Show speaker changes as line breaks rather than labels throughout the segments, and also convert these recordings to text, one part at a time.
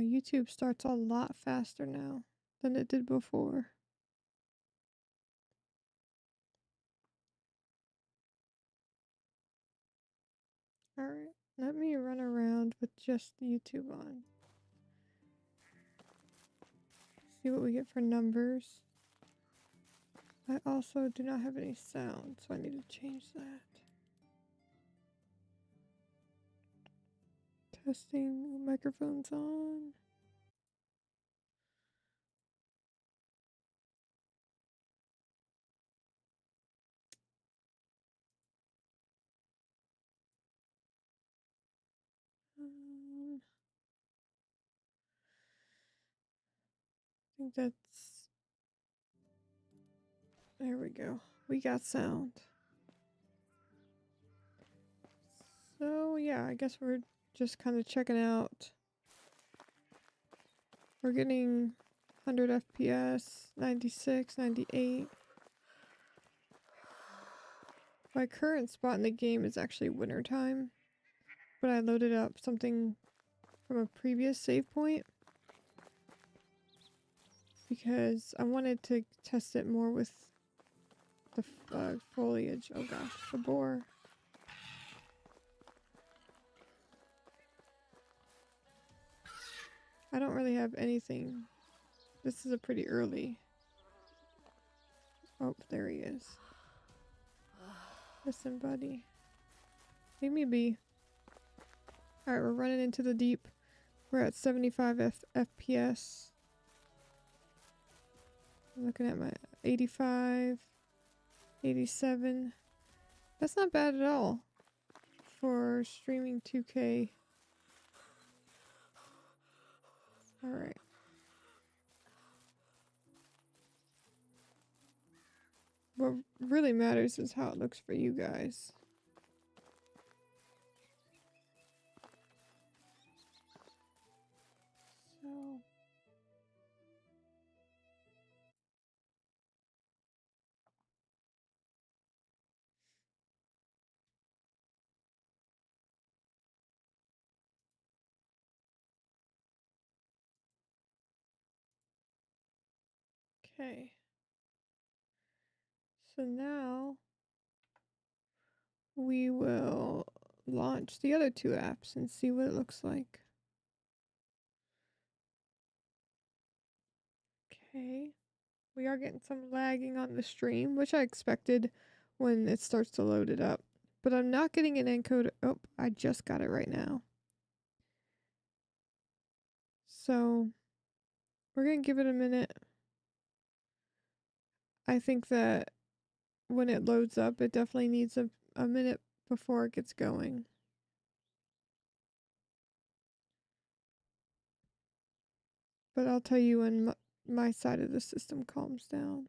YouTube starts a lot faster now than it did before. Alright, let me run around with just YouTube on. See what we get for numbers. I also do not have any sound, so I need to change that. Testing, microphones on. I think that's... There we go. We got sound. So yeah, I guess we're just kind of checking out. We're getting 100 FPS, 96, 98. My current spot in the game is actually wintertime, but I loaded up something from a previous save point because I wanted to test it more with the foliage. Oh gosh, the boar. I don't really have anything. This is a pretty early. Oh, there he is. Listen, buddy. Leave me be. Alright, we're running into the deep. We're at 75 FPS. I'm looking at my 85, 87. That's not bad at all for streaming 2K. Alright. What really matters is how it looks for you guys. So... Okay. So now we will launch the other two apps and see what it looks like. Okay. We are getting some lagging on the stream, which I expected when it starts to load it up. But I'm not getting an encoder. Oh, I just got it right now. So we're going to give it a minute. I think that when it loads up, it definitely needs a minute before it gets going. But I'll tell you when my side of the system calms down.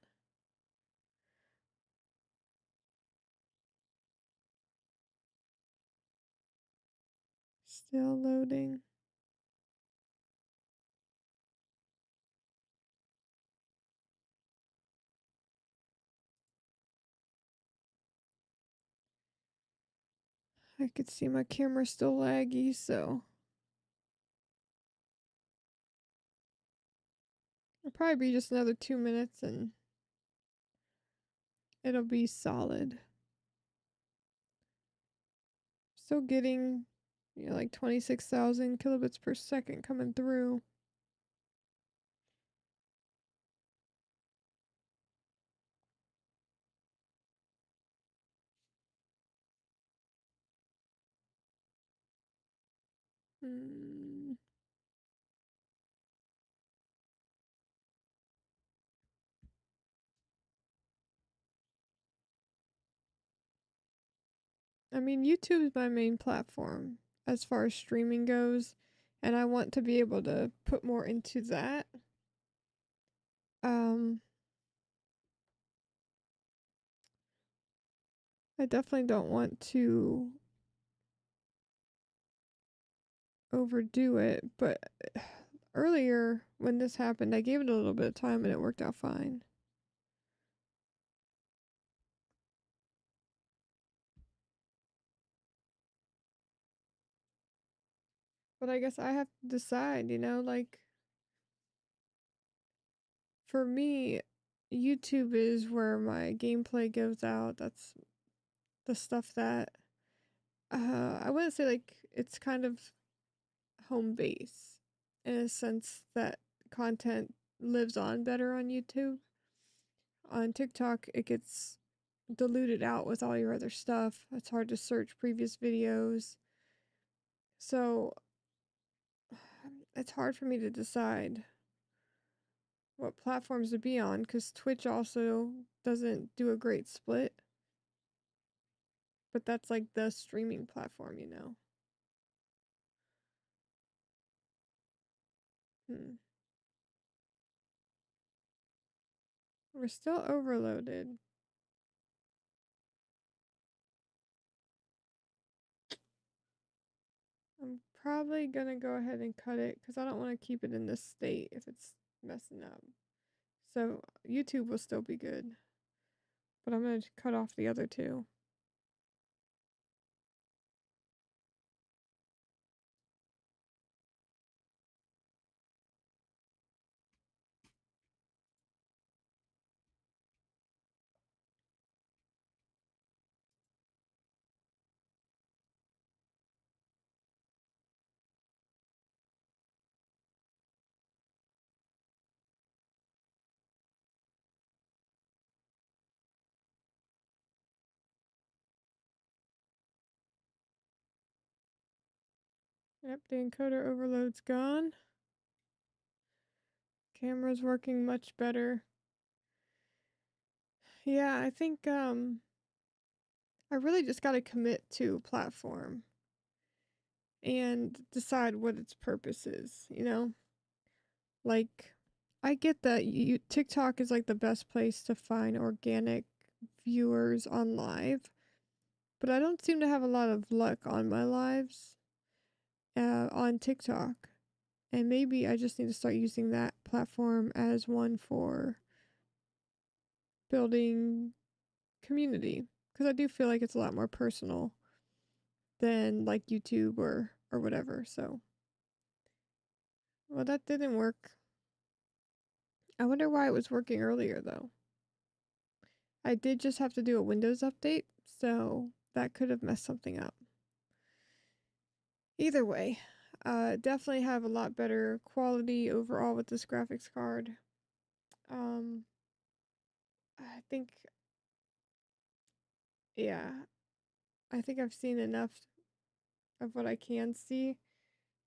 Still loading. I could see my camera still laggy, so it'll probably be just another 2 minutes and it'll be solid. Still getting, you know, like 26,000 kilobits per second coming through. I mean, YouTube is my main platform as far as streaming goes, and I want to be able to put more into that. I definitely don't want to overdo it, but earlier when this happened, I gave it a little bit of time and it worked out fine. But I guess I have to decide, like for me, YouTube is where my gameplay goes out. That's the stuff that I wouldn't say like it's kind of home base in a sense that content lives on better on YouTube. On TikTok, it gets diluted out with all your other stuff. It's hard to search previous videos. So it's hard for me to decide what platforms to be on because Twitch also doesn't do a great split. But that's like the streaming platform. Hmm. We're still overloaded. I'm probably gonna go ahead and cut it because I don't want to keep it in this state if it's messing up. So YouTube will still be good, but I'm gonna cut off the other two. Yep, the encoder overload's gone. Camera's working much better. Yeah, I think I really just gotta commit to a platform and decide what its purpose is. Like I get that TikTok is like the best place to find organic viewers on live, but I don't seem to have a lot of luck on my lives on TikTok. And maybe I just need to start using that platform as one for building community because I do feel like it's a lot more personal than like YouTube or whatever. So, well, that didn't work. I wonder why it was working earlier though. I did just have to do a Windows update, so that could have messed something up. Either way, definitely have a lot better quality overall with this graphics card. I think, yeah, I think I've seen enough of what I can see.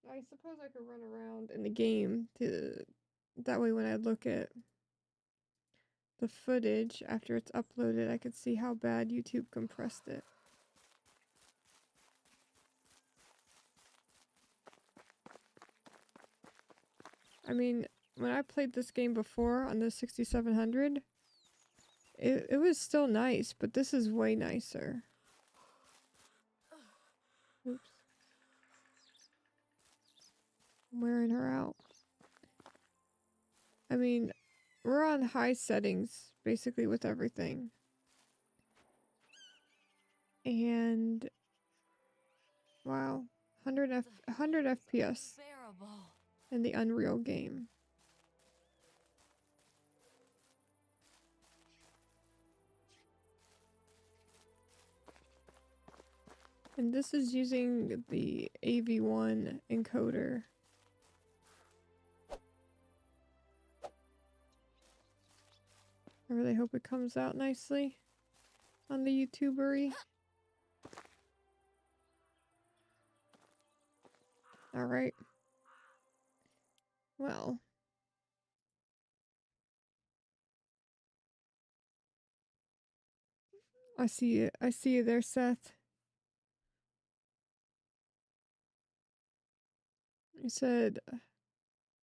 I suppose I could run around in the game to that way when I look at the footage after it's uploaded, I could see how bad YouTube compressed it. I mean, when I played this game before on the 6700, it was still nice, but this is way nicer. Oops. I'm wearing her out. I mean, we're on high settings, basically with everything. And, wow, 100 FPS in the Unreal game. And this is using the AV1 encoder. I really hope it comes out nicely on the YouTubery. Alright. Well. I see it. I see you there, Seth. You said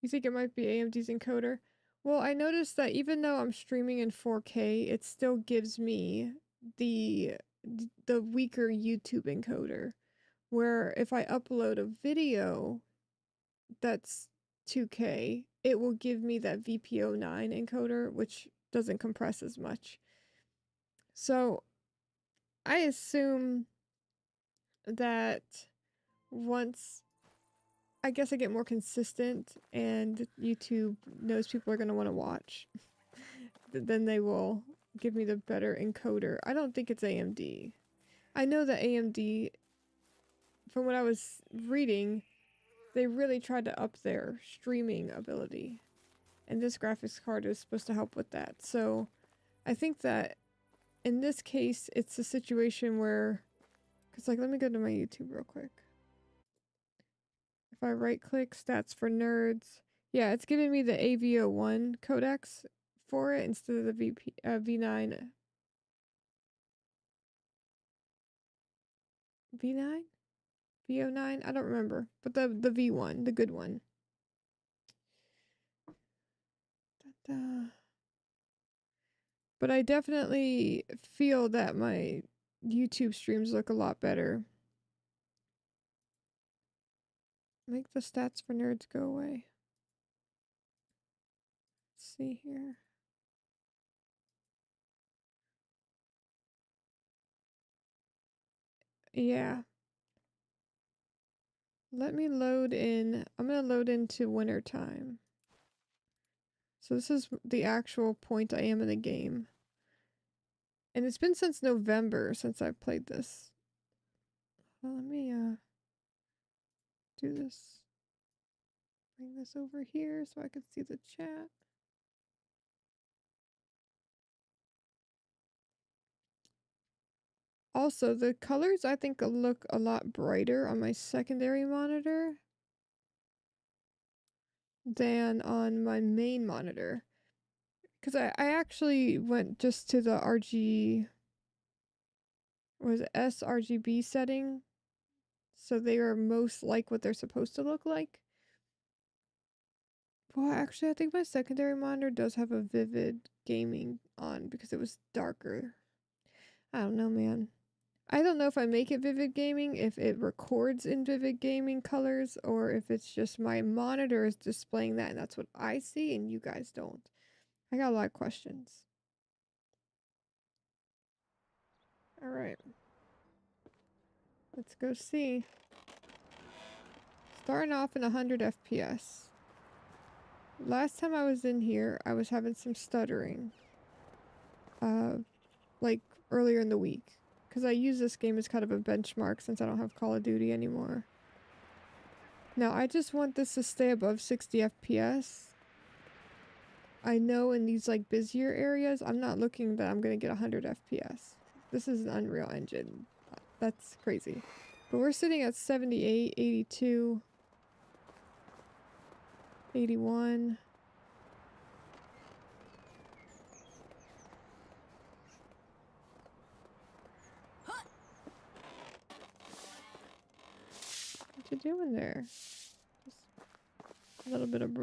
you think it might be AMD's encoder. Well, I noticed that even though I'm streaming in 4K, it still gives me the the weaker YouTube encoder, where if I upload a video that's 2K, it will give me that VPO9 encoder, which doesn't compress as much. So I assume that once I guess I get more consistent and YouTube knows people are going to want to watch, then they will give me the better encoder. I don't think it's AMD. I know that AMD, from what I was reading, they really tried to up their streaming ability. And this graphics card is supposed to help with that. So I think that in this case, it's a situation where, because like, let me go to my YouTube real quick. If I right click stats for nerds, yeah, it's giving me the AVO1 codecs for it instead of the V9. V9? VO9? I don't remember. But the V1, the good one. Da-da. But I definitely feel that my YouTube streams look a lot better. Make the stats for nerds go away. Let's see here. Yeah. Let me load in. I'm going to load into winter time. So this is the actual point I am in the game. And it's been since November since I've played this. Well, let me do this. Bring this over here so I can see the chat. Also, the colors I think look a lot brighter on my secondary monitor than on my main monitor. Because I actually went just to the sRGB setting. So they are most like what they're supposed to look like. Well, actually, I think my secondary monitor does have a vivid gaming on because it was darker. I don't know, man. I don't know if I make it vivid gaming, if it records in vivid gaming colors, or if it's just my monitor is displaying that and that's what I see and you guys don't. I got a lot of questions. Alright. Let's go see. Starting off in 100 FPS. Last time I was in here, I was having some stuttering. Like earlier in the week. Because I use this game as kind of a benchmark since I don't have Call of Duty anymore. Now, I just want this to stay above 60 FPS. I know in these like busier areas, I'm not looking that I'm going to get 100 FPS. This is an Unreal Engine. That's crazy. But we're sitting at 78, 82, 81. What you doing there? Just a little bit of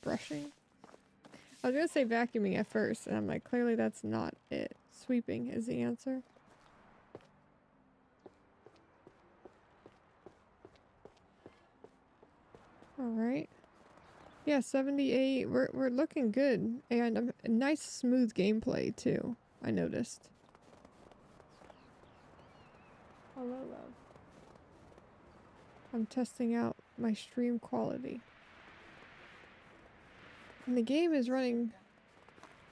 brushing. I was going to say vacuuming at first, and I'm like, clearly that's not it. Sweeping is the answer. Alright. Yeah, 78. We're looking good. And a nice smooth gameplay, too. I noticed. Hello, love. I'm testing out my stream quality. And the game is running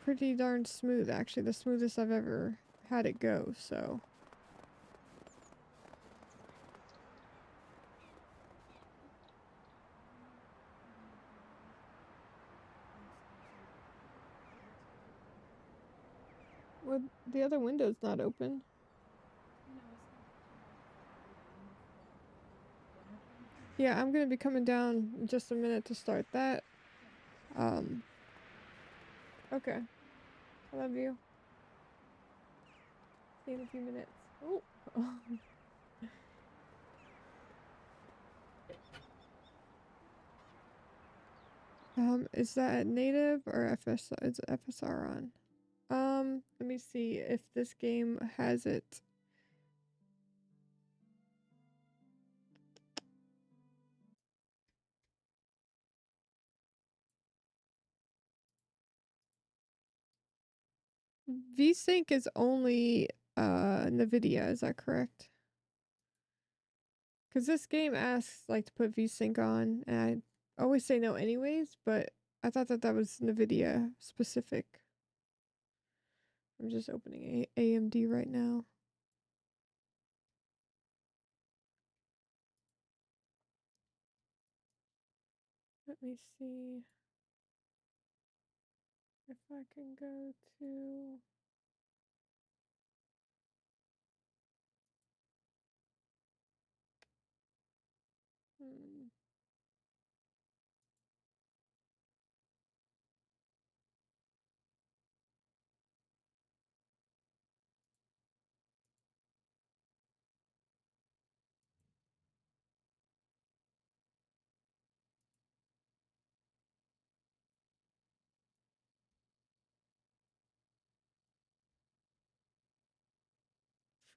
pretty darn smooth, actually. The smoothest I've ever had it go, so. Well, the other window's not open. Yeah, I'm gonna be coming down in just a minute to start that. Okay. I love you. See you in a few minutes. Oh. Is that native or FS? Is FSR on? Let me see if this game has it. VSync is only NVIDIA, is that correct? Because this game asks like to put VSync on, and I always say no anyways, but I thought that was NVIDIA specific. I'm just opening AMD right now. Let me see if I can go to... Hmm.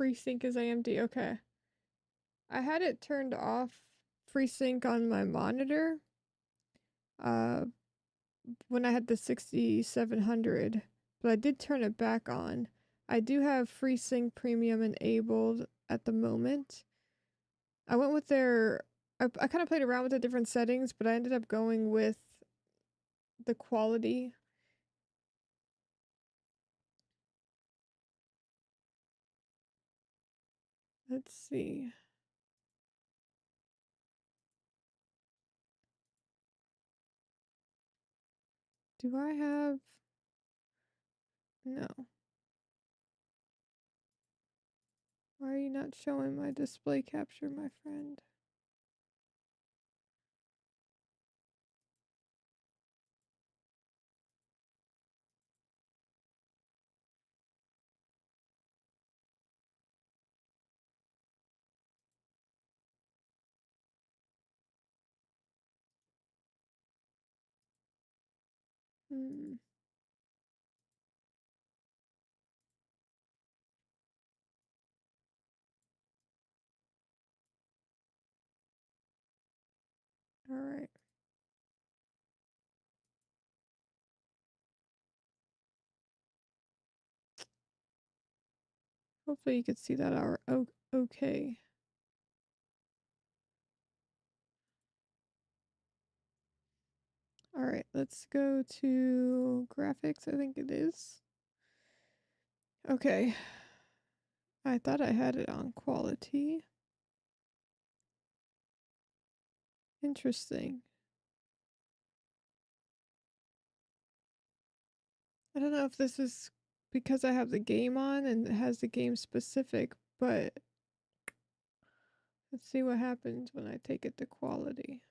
FreeSync is AMD, okay. I had it turned off FreeSync on my monitor uh, when I had the 6700, but I did turn it back on. I do have FreeSync Premium enabled at the moment. I went with their... I kind of played around with the different settings, but I ended up going with the quality. Let's see. Do I have... No. Why are you not showing my display capture, my friend? Hmm. Alright. Hopefully you could see that okay. Alright, let's go to graphics, I think it is. Okay. I thought I had it on quality. Interesting. I don't know if this is because I have the game on and it has the game specific, but let's see what happens when I take it to quality.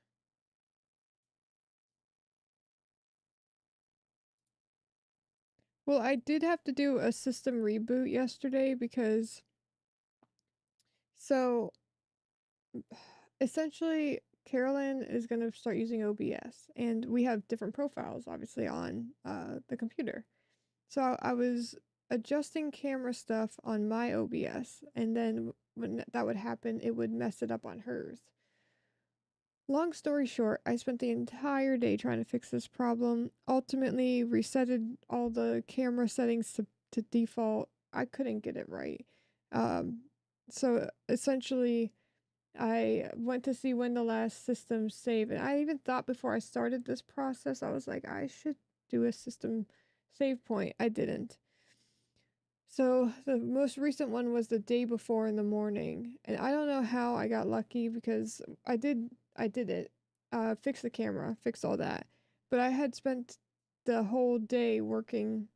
Well, I did have to do a system reboot yesterday because... So, essentially, Carolyn is going to start using OBS, and we have different profiles, obviously, on the computer. So I was adjusting camera stuff on my OBS, and then when that would happen, it would mess it up on hers. Long story short, I spent the entire day trying to fix this problem. Ultimately, resetted all the camera settings to default. I couldn't get it right. Um, so essentially, I went to see when the last system saved. And I even thought before I started this process, I was like, I should do a system save point. I didn't. So the most recent one was the day before in the morning. And I don't know how I got lucky because I did it. Fix the camera, fix all that. But I had spent the whole day working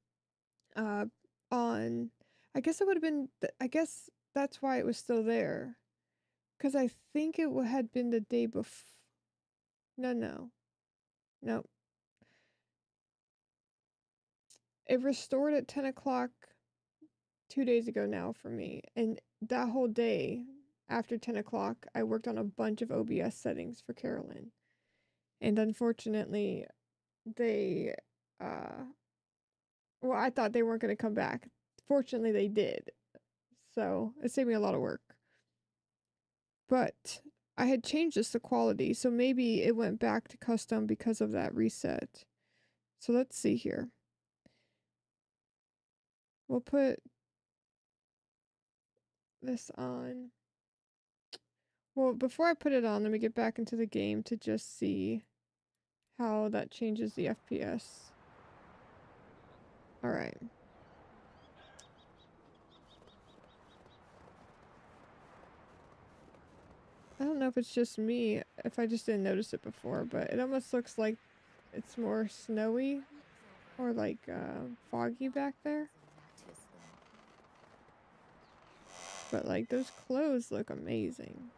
uh on... I guess it would have been I guess that's why it was still there. Because I think it had been the day before. No. No. It restored at 10 o'clock 2 days ago now for me. And that whole day after 10 o'clock, I worked on a bunch of OBS settings for Carolyn. And unfortunately, they, well, I thought they weren't going to come back. Fortunately, they did. So it saved me a lot of work. But I had changed this to quality, so maybe it went back to custom because of that reset. So let's see here. We'll put this on. Well, before I put it on, let me get back into the game to just see how that changes the FPS. Alright. I don't know if it's just me, if I just didn't notice it before, but it almost looks like it's more snowy or like foggy back there. But like those clothes look amazing.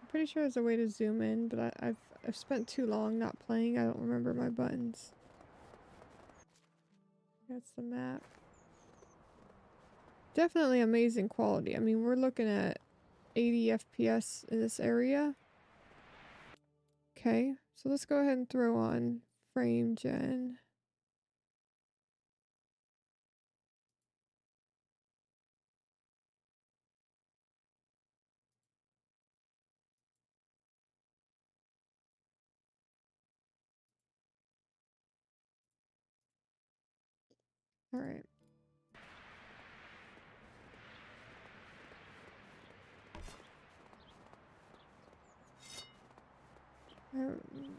I'm pretty sure there's a way to zoom in, but I've spent too long not playing. I don't remember my buttons. That's the map. Definitely amazing quality. I mean, we're looking at 80 FPS in this area. Okay, so let's go ahead and throw on frame gen. All right.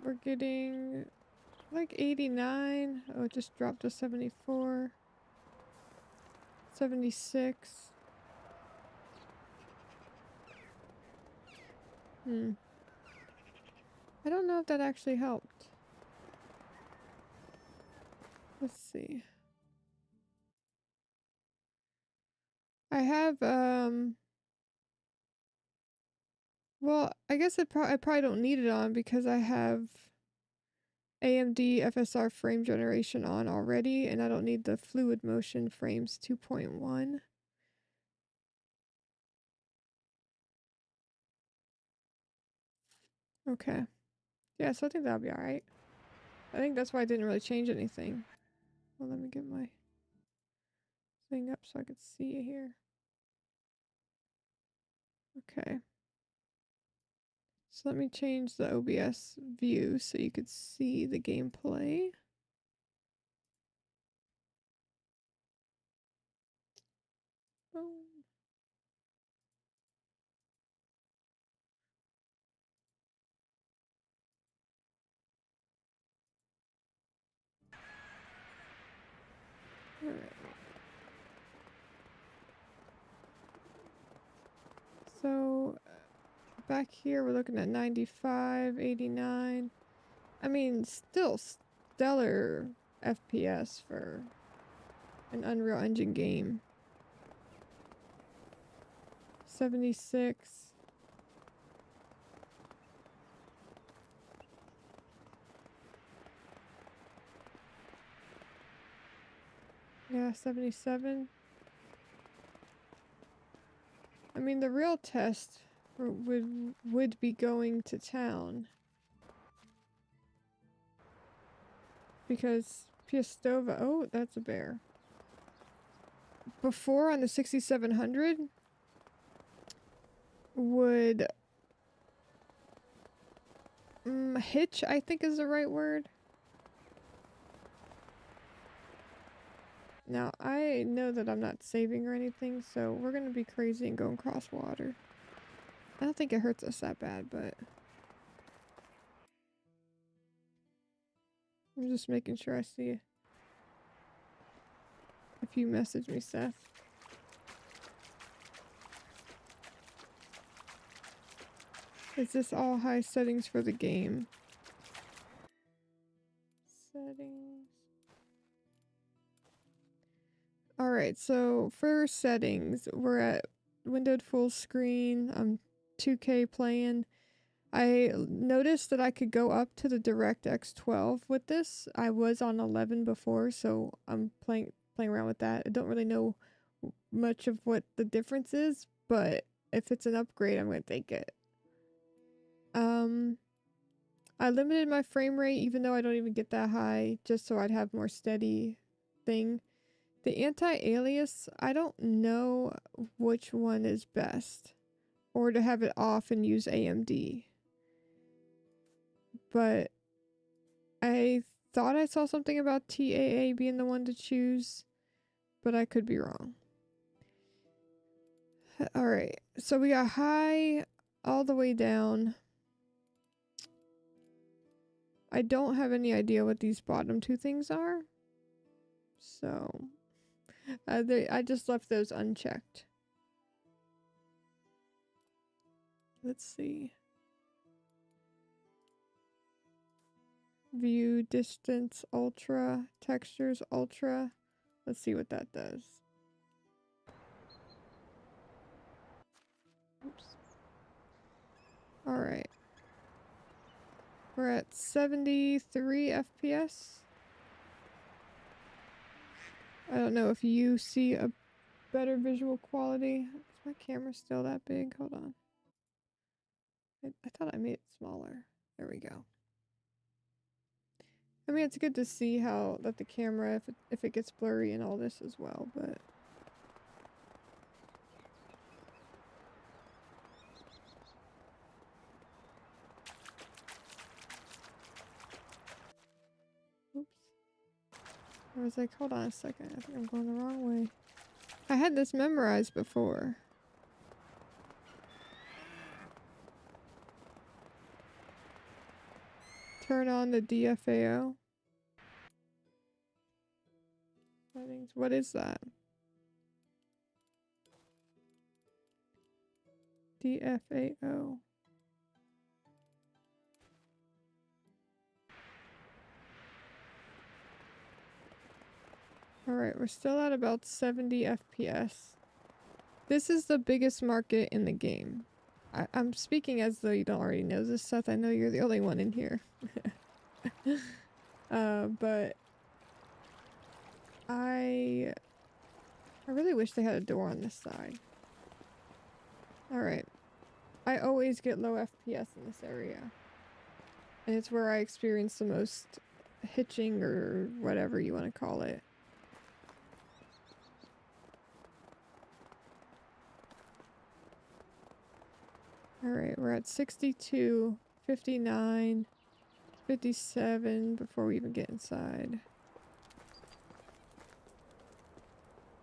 We're getting like 89. Oh, it just dropped to 74. 76. I don't know if that actually helped. Let's see. I have, well, I guess I probably don't need it on because I have AMD FSR frame generation on already, and I don't need the fluid motion frames 2.1. Okay. Yeah, so I think that'll be alright. I think that's why I didn't really change anything. Well, let me get my thing up so I could see it here. Okay. So let me change the OBS view so you could see the gameplay. Boom. All right. So back here we're looking at 95, 89. I mean, still stellar FPS for an Unreal Engine game. 76. Yeah, 77. I mean, the real test would be going to town. Because Piastova, oh, that's a bear. Before on the 6700 would hitch, I think is the right word. Now, I know that I'm not saving or anything, so we're gonna be crazy and go across water. I don't think it hurts us that bad, but I'm just making sure I see if you message me, Seth. Is this all high settings for the game? Settings. Alright, so for settings, we're at windowed full screen. I'm 2K playing. I noticed that I could go up to the DirectX 12 with this. I was on 11 before, so I'm playing around with that. I don't really know much of what the difference is, but if it's an upgrade, I'm going to take it. I limited my frame rate even though I don't even get that high, just so I'd have more steady thing. The anti-alias, I don't know which one is best, or to have it off and use AMD. But I thought I saw something about TAA being the one to choose, but I could be wrong. Alright, so we got high all the way down. I don't have any idea what these bottom two things are. So, I just left those unchecked. Let's see. View, distance, ultra, textures, ultra. Let's see what that does. Oops. Alright. We're at 73 FPS. I don't know if you see a better visual quality. Is my camera still that big? Hold on. I thought I made it smaller. There we go. I mean, it's good to see how that the camera, if it gets blurry and all this as well, but oops. I was like, hold on a second. I think I'm going the wrong way. I had this memorized before. Turn on the DFAO. Settings. What is that? DFAO. Alright, we're still at about 70 FPS. This is the biggest market in the game. I'm speaking as though you don't already know this, Seth. I know you're the only one in here. But I really wish they had a door on this side. Alright. I always get low FPS in this area. And it's where I experience the most hitching or whatever you want to call it. Alright, we're at 62, 59, 57 before we even get inside.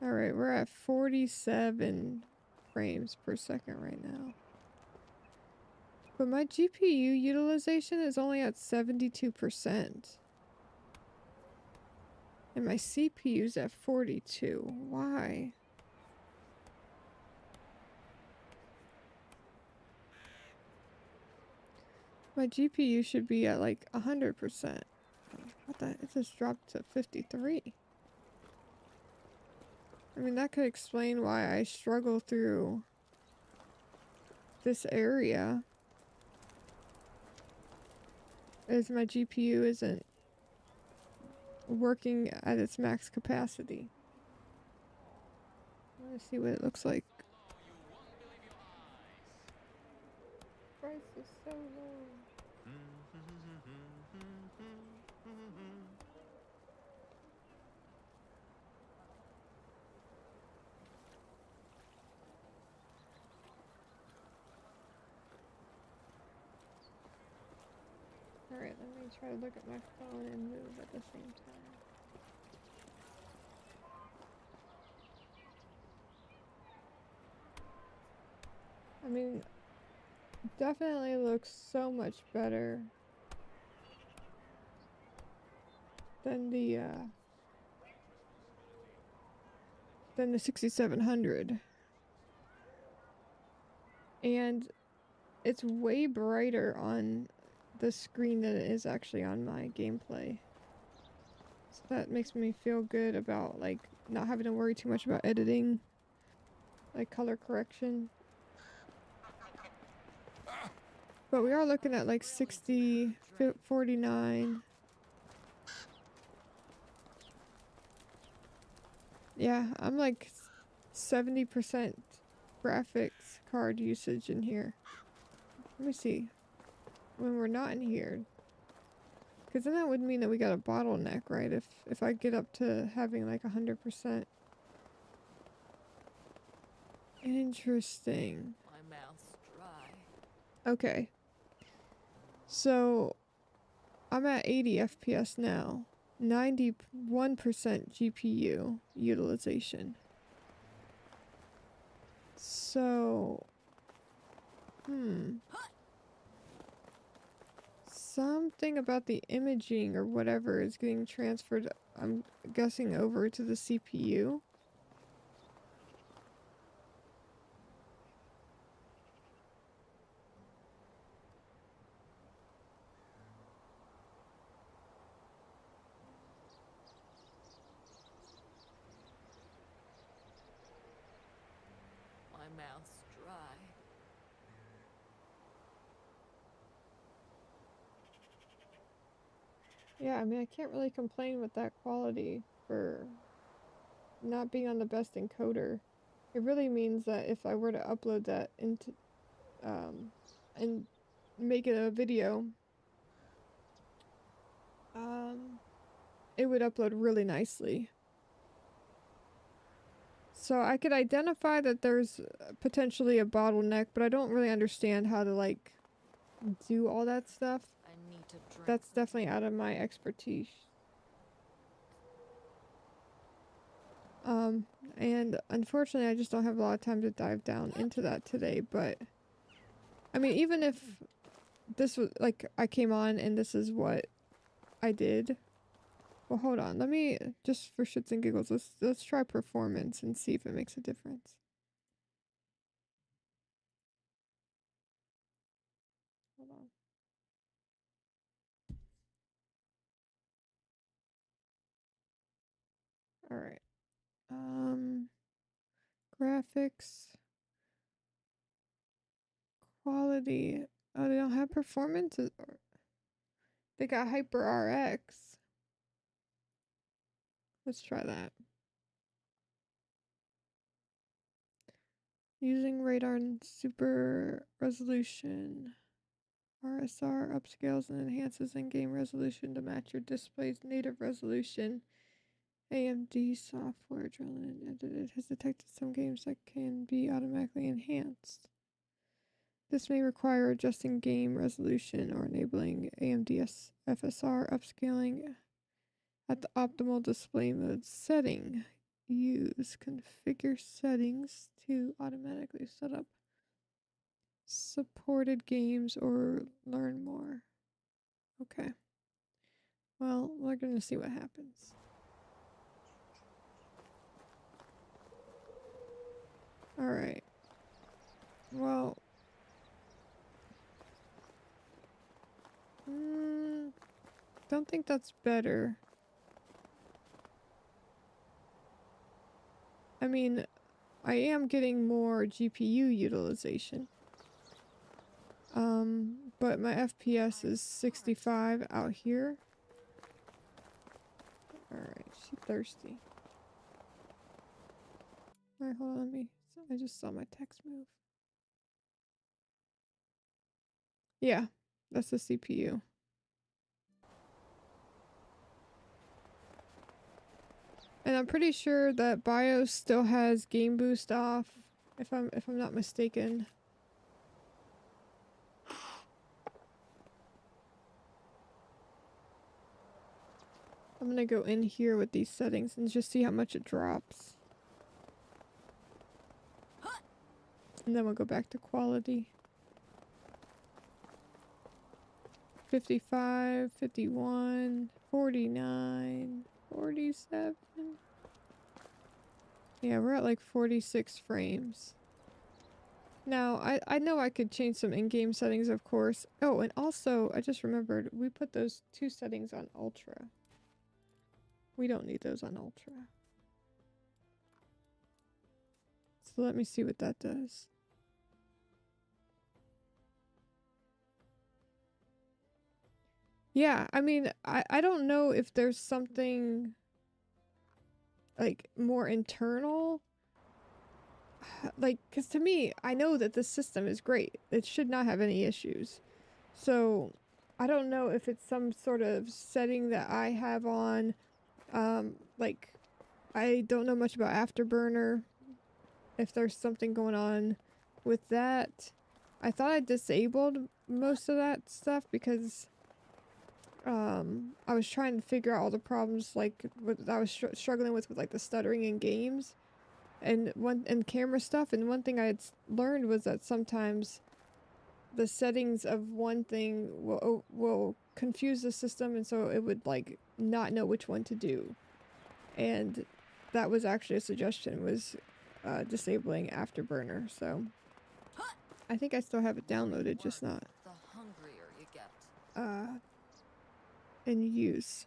Alright, we're at 47 frames per second right now. But my GPU utilization is only at 72%. And my CPU's at 42. Why? My GPU should be at like 100%. What the? It just dropped to 53. I mean, that could explain why I struggle through this area. Is my GPU isn't working at its max capacity. Let's see what it looks like. Price is so low. Alright, let me try to look at my phone and move at the same time. I mean, definitely looks so much better than the 6700. And it's way brighter on the screen than it is actually on my gameplay. So that makes me feel good about like not having to worry too much about editing, like color correction. But we are looking at like 60, 49. Yeah, I'm like 70% graphics card usage in here. Let me see. When we're not in here. Because then that would mean that we got a bottleneck, right? If I get up to having like 100%. Interesting.
My mouth's dry.
Okay. So I'm at 80 FPS now. 91% GPU utilization. So, something about the imaging or whatever is getting transferred, I'm guessing, over to the CPU.
My mouth's dry.
Yeah, I mean, I can't really complain with that quality for not being on the best encoder. It really means that if I were to upload that into, and make it a video, it would upload really nicely. So I could identify that there's potentially a bottleneck, but I don't really understand how to, like, do all that stuff.
I need to drink.
That's definitely out of my expertise. And unfortunately I just don't have a lot of time to dive down into that today, but I mean, even if this was, like, I came on and this is what I did. Well, hold on. Let me, just for shits and giggles, let's try performance and see if it makes a difference. Hold on. All right. Graphics, quality. Oh, they don't have performance? They got Hyper RX. Let's try that. Using radar and super resolution. RSR upscales and enhances in-game resolution to match your display's native resolution. AMD software drilled and edited has detected some games that can be automatically enhanced. This may require adjusting game resolution or enabling AMD FSR upscaling at the optimal display mode setting. Use configure settings to automatically set up supported games or learn more. Okay. Well, we're gonna see what happens. Alright. Well. Don't think that's better. I mean, I am getting more GPU utilization. But my FPS is 65 out here. Alright, she's thirsty. Alright, hold on, I just saw my text move. Yeah, that's the CPU. And I'm pretty sure that BIOS still has game boost off, if I'm not mistaken. I'm gonna go in here with these settings and just see how much it drops. And then we'll go back to quality. 55, 51, 49, 47. Yeah, we're at like 46 frames. Now, I know I could change some in-game settings, of course. Oh, and also, I just remembered, we put those two settings on Ultra. We don't need those on Ultra. So let me see what that does. Yeah, I mean, I don't know if there's something, like, more internal. Like, because to me, I know that the system is great. It should not have any issues. So, I don't know if it's some sort of setting that I have on. Like, I don't know much about Afterburner. If there's something going on with that. I thought I disabled most of that stuff because I was trying to figure out all the problems like what I was struggling with like the stuttering in games and camera stuff. And one thing I had learned was that sometimes the settings of one thing will confuse the system, and so it would like not know which one to do. And that was actually a suggestion, was disabling Afterburner. So I think I still have it downloaded, just not
The hungrier you get.
in use.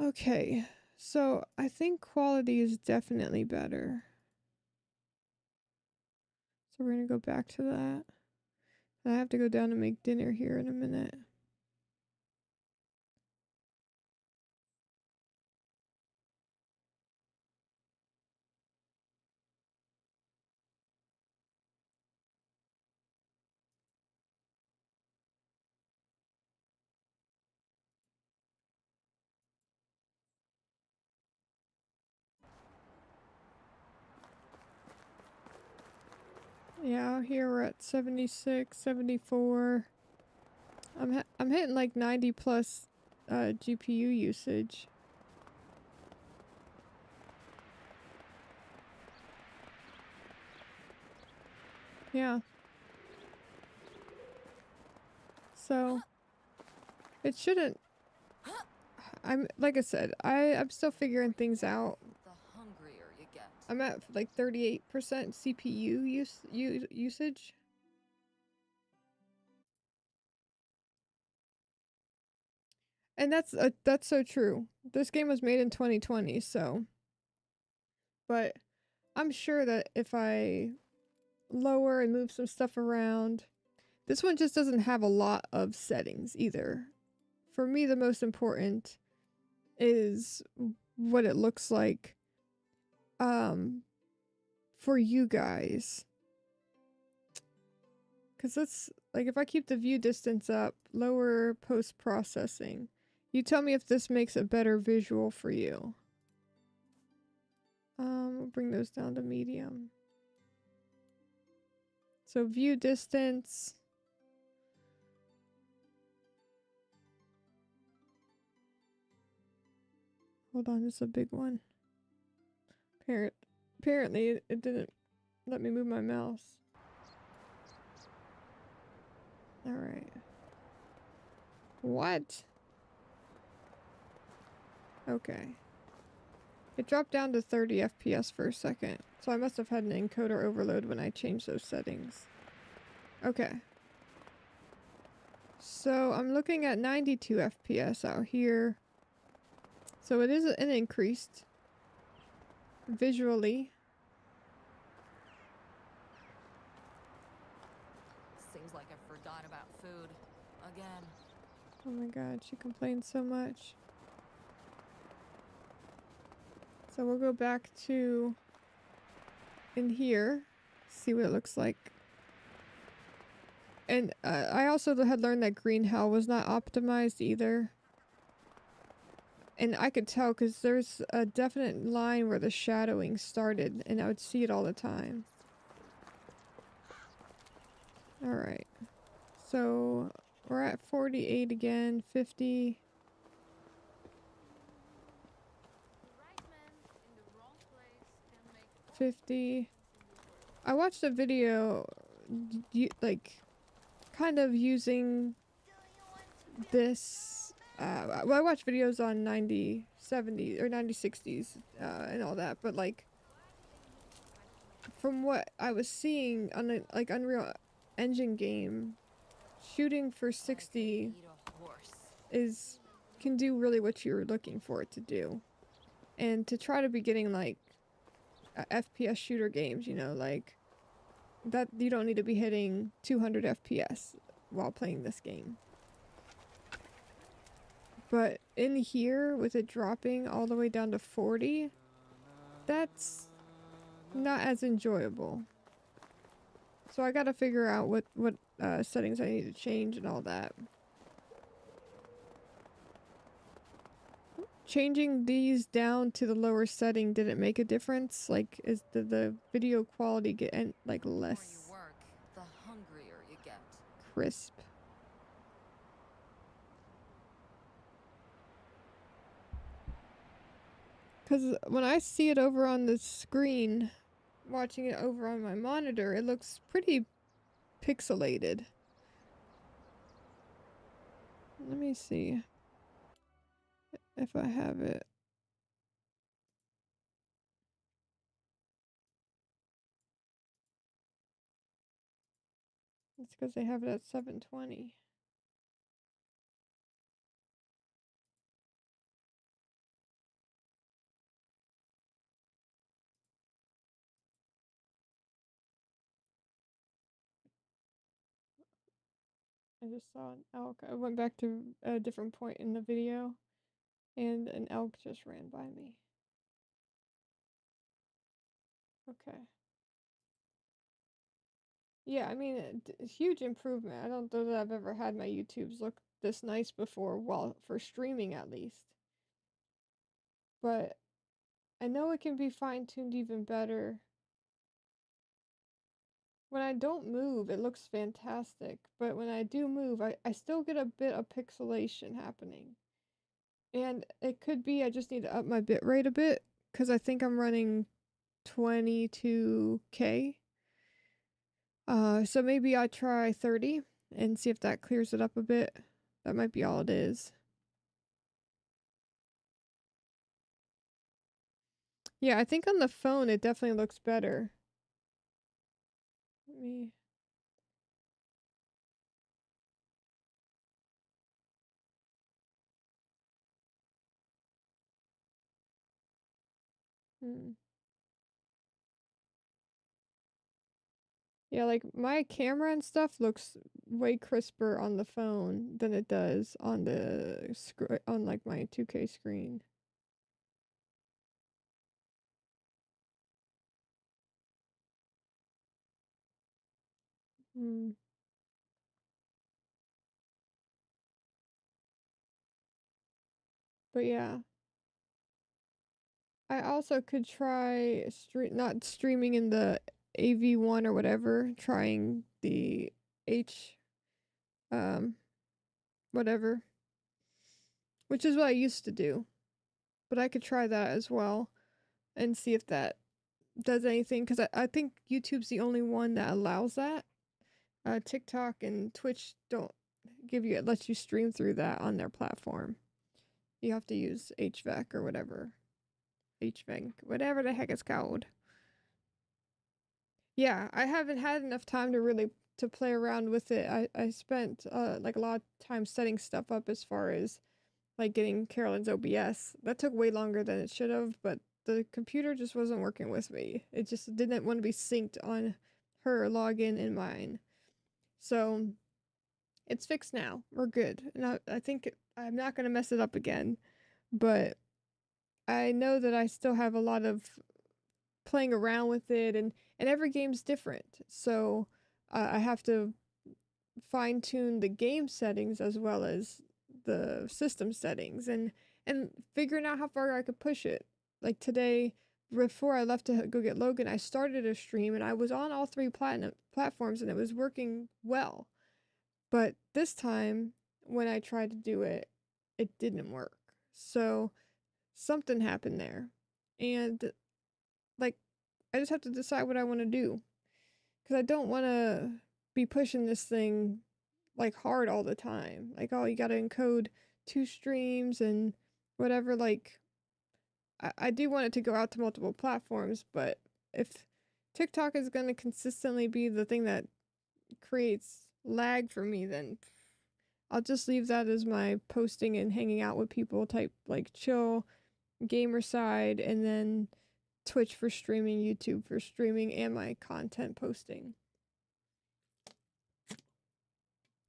Okay, so I think quality is definitely better. So we're gonna go back to that. I have to go down and make dinner here in a minute. Yeah, here we're at 76, 74. I'm hitting like 90 plus GPU usage. Yeah. So it shouldn't. I'm like I said, I'm still figuring things out.
The hungrier you get.
I'm at like 38% CPU usage. And that's so true. This game was made in 2020, so, but I'm sure that if I lower and move some stuff around, this one just doesn't have a lot of settings either. For me, the most important is what it looks like for you guys. Because it's like if I keep the view distance up, lower post-processing, you tell me if this makes a better visual for you. We'll bring those down to medium. So view distance. Hold on, it's a big one. Apparently it didn't let me move my mouse. Alright. What? Okay. It dropped down to 30 FPS for a second, so I must have had an encoder overload when I changed those settings. Okay. So I'm looking at 92 FPS out here. So it is an increased visually.
Seems like I forgot about food. Again.
Oh my god, she complains so much. So we'll go back to in here, see what it looks like. And I also had learned that green hell was not optimized either. And I could tell because there's a definite line where the shadowing started, and I would see it all the time. Alright. So we're at 48 again, 50. 50. I watched a video, like, kind of using this. Well, I watch videos on 9070 or 9060s and all that, but like, from what I was seeing on a like Unreal Engine game, shooting for 60 can do really what you're looking for it to do, and to try to be getting like FPS shooter games, you know, like that, you don't need to be hitting 200 FPS while playing this game. But in here, with it dropping all the way down to 40, that's not as enjoyable. So I gotta figure out what settings I need to change and all that. Changing these down to the lower setting, did it make a difference? Like, did the video quality get like less
The hungrier you get.
crisp? Because when I see it over on the screen, watching it over on my monitor, it looks pretty pixelated. Let me see if I have it. It's because they have it at 720. I just saw an elk. I went back to a different point in the video, and an elk just ran by me. Okay. Yeah, I mean, huge improvement. I don't know that I've ever had my YouTubes look this nice before, well, for streaming at least. But I know it can be fine-tuned even better. When I don't move, it looks fantastic, but when I do move, I still get a bit of pixelation happening. And it could be I just need to up my bitrate a bit, because I think I'm running 22K. So maybe I try 30 and see if that clears it up a bit. That might be all it is. Yeah, I think on the phone it definitely looks better. Let me. Hmm. Yeah, like my camera and stuff looks way crisper on the phone than it does on the on like my 2K screen. Hmm. But yeah, I also could try not streaming in the AV1 or whatever, trying the H um whatever, which is what I used to do. But I could try that as well and see if that does anything, because I think YouTube's the only one that allows that. TikTok and Twitch don't give you, it lets you stream through that on their platform. You have to use HVAC or whatever. HVAC, whatever the heck it's called. Yeah, I haven't had enough time to really to play around with it. I spent like a lot of time setting stuff up as far as like getting Carolyn's OBS. That took way longer than it should have, but the computer just wasn't working with me. It just didn't want to be synced on her login and mine. So it's fixed now. We're good. And I think I'm not going to mess it up again. But I know that I still have a lot of playing around with it, and every game's different. So I have to fine tune the game settings as well as the system settings, and figuring out how far I could push it. Like today, before I left to go get Logan, I started a stream and I was on all three platinum platforms and it was working well. But this time, when I tried to do it, it didn't work. So something happened there. And like, I just have to decide what I want to do. Because I don't want to be pushing this thing like hard all the time. Like, oh, you got to encode 2 streams and whatever. Like, I do want it to go out to multiple platforms, but if TikTok is going to consistently be the thing that creates lag for me, then I'll just leave that as my posting and hanging out with people type, like chill gamer side, and then Twitch for streaming, YouTube for streaming, and my content posting.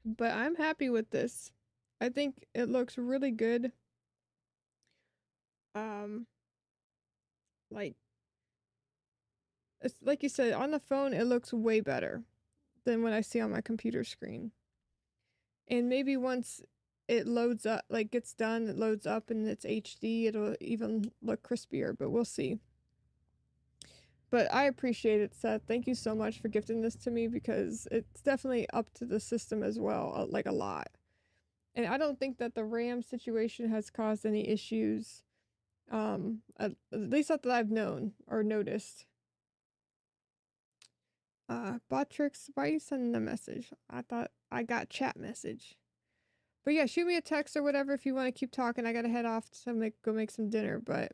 But I'm happy with this. I think it looks really good. Um, like it's like you said, on the phone it looks way better than what I see on my computer screen. And maybe once it loads up, like gets done, it loads up and it's HD, it'll even look crispier, but we'll see. But I appreciate it, Seth. Thank you so much for gifting this to me, because it's definitely up to the system as well, like a lot. And I don't think that the RAM situation has caused any issues At least not that I've known or noticed. Botrix, why are you sending a message? I thought I got chat message. But yeah, shoot me a text or whatever if you want to keep talking. I gotta head off to go make some dinner, but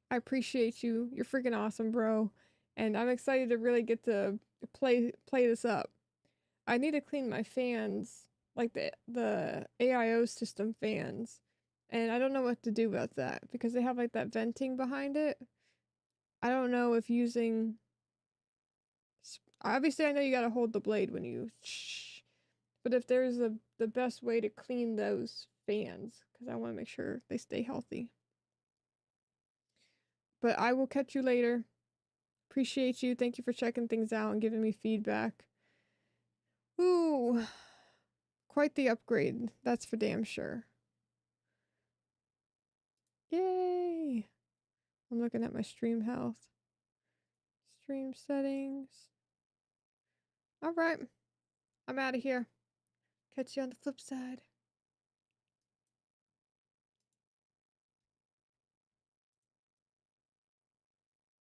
I appreciate you. You're freaking awesome, bro. And I'm excited to really get to play this up. I need to clean my fans, like the AIO system fans. And I don't know what to do about that because they have like that venting behind it. I don't know if using obviously I know you got to hold the blade when you but if there's the best way to clean those fans cuz I want to make sure they stay healthy. But I will catch you later. Appreciate you. Thank you for checking things out and giving me feedback. Ooh, quite the upgrade. That's for damn sure. Yay! I'm looking at my stream health. Stream settings. All right. I'm out of here. Catch you on the flip side.